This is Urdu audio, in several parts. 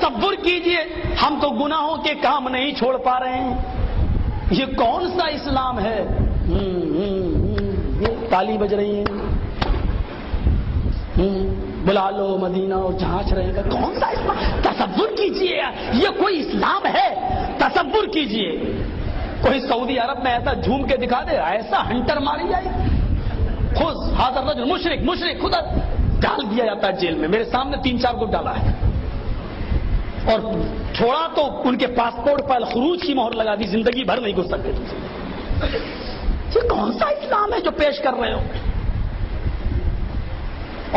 تصور کیجئے ہم تو گناہوں کے کام نہیں چھوڑ پا رہے ہیں، یہ کون سا اسلام ہے؟ تالی بج رہی ہے، بلا لو مدینہ اور جہاں رہے گا، کون سا اسلام؟ تصور کیجئے یہ کوئی اسلام ہے؟ تصور کیجئے کوئی سعودی عرب میں ایسا جھوم کے دکھا دے، ایسا ہنٹر ماری جائے، خود حاضر رجل مشرک خدا ڈال دیا جاتا ہے جیل میں. میرے سامنے 3-4 کو ڈالا ہے اور چھوڑا تو ان کے پاسپورٹ پر خروج کی مہر لگا دی، زندگی بھر نہیں گھس سکتے. یہ کون سا اسلام ہے جو پیش کر رہے ہو؟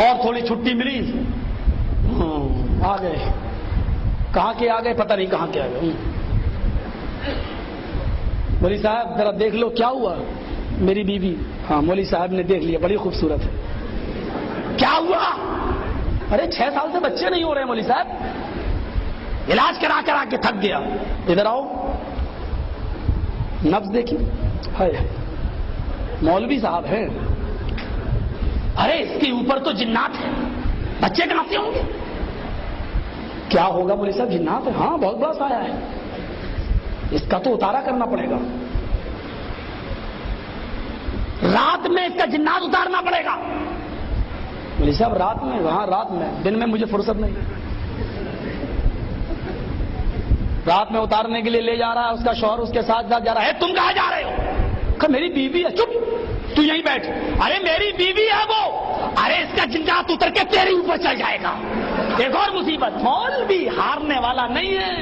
اور تھوڑی چھٹی ملی، آ گئے. کہاں کے آ گئے پتہ نہیں کہاں کے آ گئے. مولوی صاحب ذرا دیکھ لو کیا ہوا. میری بیوی، ہاں مولوی صاحب نے دیکھ لیا، بڑی خوبصورت ہے. کیا ہوا؟ ارے 6 سال سے بچے نہیں ہو رہے مولوی صاحب، علاج کرا کے تھک گیا. ادھر آؤ، نبض دیکھی. مولوی صاحب ہیں. ارے اس کے اوپر تو جنات ہے، بچے کہاں سے ہوں گے؟ کیا ہوگا مولوی صاحب؟ جنات ہے. ہاں بہت بڑا سایہ ہے، اس کا تو اتارا کرنا پڑے گا. رات میں اس کا جنات اتارنا پڑے گا. مولوی صاحب رات میں؟ وہاں رات میں، دن میں مجھے فرصت نہیں. رات میں اتارنے کے لیے لے جا رہا ہے، اس کا شوہر اس کے ساتھ جا رہا ہے. تم کہاں جا رہے ہو؟ کہ میری بیوی ہے. چپ، تو یہیں بیٹھ. ارے میری بیوی ہے وہ. ارے اس کا جنات اتر کے تیرے اوپر چل جائے گا. ایک اور مصیبت، مولوی ہارنے والا نہیں ہے.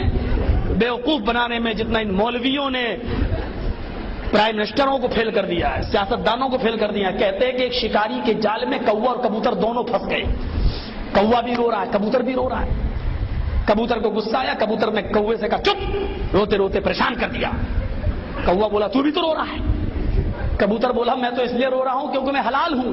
بیوقوف بنانے میں جتنا ان مولویوں نے پرائم منسٹروں کو فیل کر دیا ہے، سیاستدانوں کو فیل کر دیا ہے. کہتے ہیں کہ ایک شکاری کے جال میں کوا اور کبوتر دونوں پھنس گئے. کوا بھی رو رہا ہے، کبوتر بھی رو رہا ہے. کبوتر کو غصہ آیا، کبوتر نے کوے سے کہا چپ، روتے روتے پریشان کر دیا. کوا بولا تو بھی تو رو رہا ہے. کبوتر بولا میں تو اس لیے رو رہا ہوں کیونکہ میں حلال ہوں،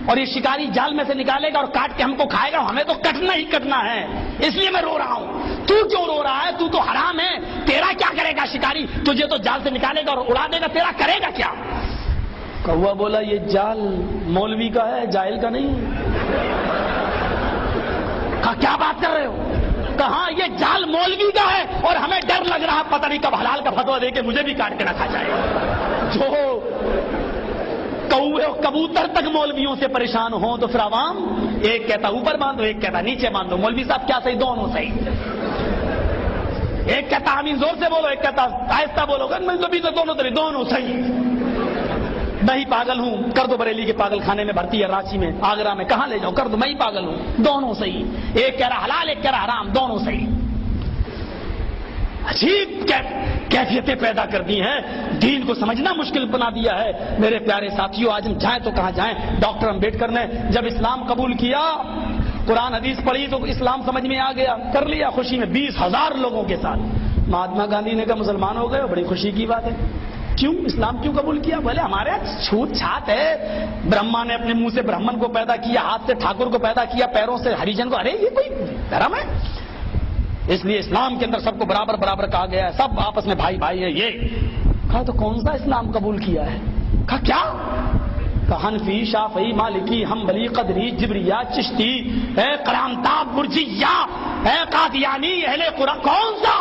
اور یہ شکاری جال میں سے نکالے گا اور کاٹ کے ہم کو کھائے گا، ہمیں تو کٹنا ہی کٹنا ہے، اس لیے میں رو رہا ہوں. تو کیوں رو رہا ہے؟ تو تو حرام ہے. تیرا کیا کرے گا شکاری؟ تجھے تو جال سے نکالے گا اور اڑا دے گا، تیرا کرے گا کیا؟ کوا بولا یہ جال مولوی کا ہے، جاہل کا نہیں. کہا کیا بات کر رہے ہو؟ کہاں یہ جال مولوی کا ہے اور ہمیں ڈر لگ رہا، پتہ نہیں کب حلال کا فتویٰ دے کے مجھے بھی کاٹ کے نہ کھا جائے. جو کوے اور کبوتر تک مولویوں سے پریشان ہوں تو پھر عوام ایک کہتا اوپر باندھو، ایک کہتا نیچے باندھو. مولوی صاحب کیا صحیح؟ دونوں صحیح. ایک کہتا آمین زور سے بولو، ایک کہتا آہستہ بولو. دونوں صحیح. میں ہی پاگل ہوں، کر دو بریلی کے پاگل خانے میں بھرتی ہے، رانچی میں، آگرہ میں، کہاں لے جاؤ، کر دو، میں ہی پاگل ہوں. دونوں صحیح. ایک کہہ رہا حلال، ایک کہہ رہا حرام، دونوں صحیح. عجیب کیفیتیں پیدا کر دی ہیں، دین کو سمجھنا مشکل بنا دیا ہے. میرے پیارے ساتھیوں، آج ہم جائیں تو کہاں جائیں؟ ڈاکٹر امبیڈکر نے جب اسلام قبول کیا، قرآن حدیث پڑھی تو اسلام سمجھ میں آ گیا، کر لیا خوشی میں 20,000 لوگوں کے ساتھ. مہاتما گاندھی نے کہا مسلمان ہو گئے، بڑی خوشی کی بات ہے. کیوں اسلام کیوں قبول کیا؟ بولے ہمارے چھوت چھات ہے، برہما نے اپنے منہ سے برہمن کو پیدا کیا، ہاتھ سے ٹھاکر کو پیدا کیا، پیروں سے ہریجن کو. ارے یہ کوئی دھرم ہے؟ اس لیے اسلام کے اندر سب کو برابر برابر کہا گیا ہے، سب آپس میں بھائی بھائی ہیں. یہ کہا تو کون سا اسلام قبول کیا ہے؟ کہا کیا؟ حنفی، شافعی، مالکی، حنبلی، قدری، جبریہ، چشتی، کرامتاب، برجیہ، قادیانی، اہل قرآن. کون سا؟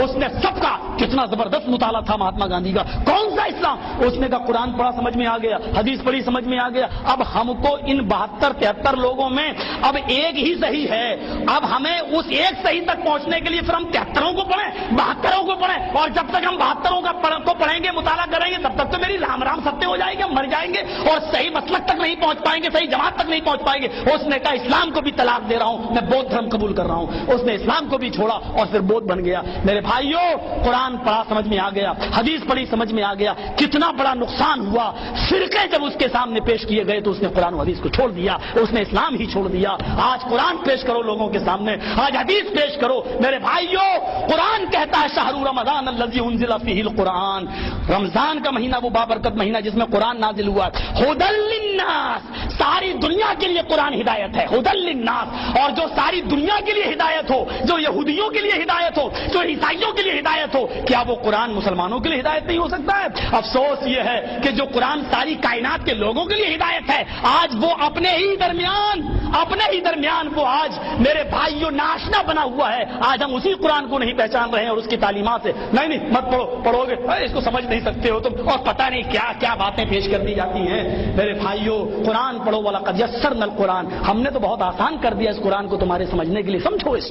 اس نے سب کا کتنا زبردست مطالعہ تھا مہاتما گاندھی کا. کون سا اسلام؟ اس نے کہا قرآن پڑھا سمجھ میں آ گیا، حدیث پڑھی سمجھ میں آ گیا. اب ہم کو ان 72-73 لوگوں میں اب ایک ہی صحیح ہے. اب ہمیں اس ایک صحیح تک پہنچنے کے لیے پھر ہم 73 کو پڑھیں، 72 کو پڑھیں، اور جب تک ہم 72 کو پڑھیں گے، مطالعہ کریں گے، تب تک تو میری رام رام ستیہ ہو جائے گی، ہم مر جائیں گے اور صحیح مسلک تک نہیں پہنچ پائیں گے، صحیح جماعت تک نہیں پہنچ پائیں گے. اس نے کہا اسلام کو بھی طلاق دے رہا ہوں، میں بودھ دھرم قبول کر رہا ہوں. اس نے اسلام کو بھی چھوڑا اور پھر بودھ بن گیا. میرے بھائیوں، قرآن پڑھا سمجھ میں آ گیا، حدیث پڑھی سمجھ میں آ گیا. کتنا بڑا نقصان ہوا. فرقے جب اس کے سامنے پیش کیے گئے تو اس نے قرآن و حدیث کو چھوڑ دیا، اس نے اسلام ہی چھوڑ دیا. آج قرآن پیش کرو لوگوں کے سامنے، آج حدیث پیش کرو. میرے بھائیوں، قرآن کہتا ہے شہر رمضان الذی انزل فیہ القرآن. رمضان کا مہینہ وہ بابرکت مہینہ جس میں قرآن نازل ہوا، ہدی للناس، ساری دنیا کے لیے قرآن ہدایت ہے، ہدی للناس، اور جو ساری دنیا کے لیے ہدایت ہو، جو یہودیوں کے لیے ہدایت ہو، جو عیسائیوں کے لیے ہدایت ہو، کیا وہ قرآن مسلمانوں کے لیے ہدایت نہیں ہو سکتا ہے؟ افسوس یہ ہے کہ جو قرآن ساری کائنات کے لوگوں کے لیے ہدایت ہے، آج وہ اپنے ہی درمیان وہ آج میرے بھائیوں ناشنا بنا ہوا ہے۔ آج ہم اسی قرآن کو نہیں پہچان رہے ہیں اور اس کی تعلیمات سے نہیں مت پڑھو، پڑھو گے اس کو سمجھ نہیں سکتے ہو تم، اور پتہ نہیں کیا کیا باتیں پیش کر دی جاتی ہیں۔ میرے بھائیوں قرآن پڑھو، وَلَقَدْ يَسَّرْنَا الْقُرْآنَ، ہم نے تو بہت آسان کر دیا اس قرآن کو تمہارے سمجھنے کے لیے، سمجھو اس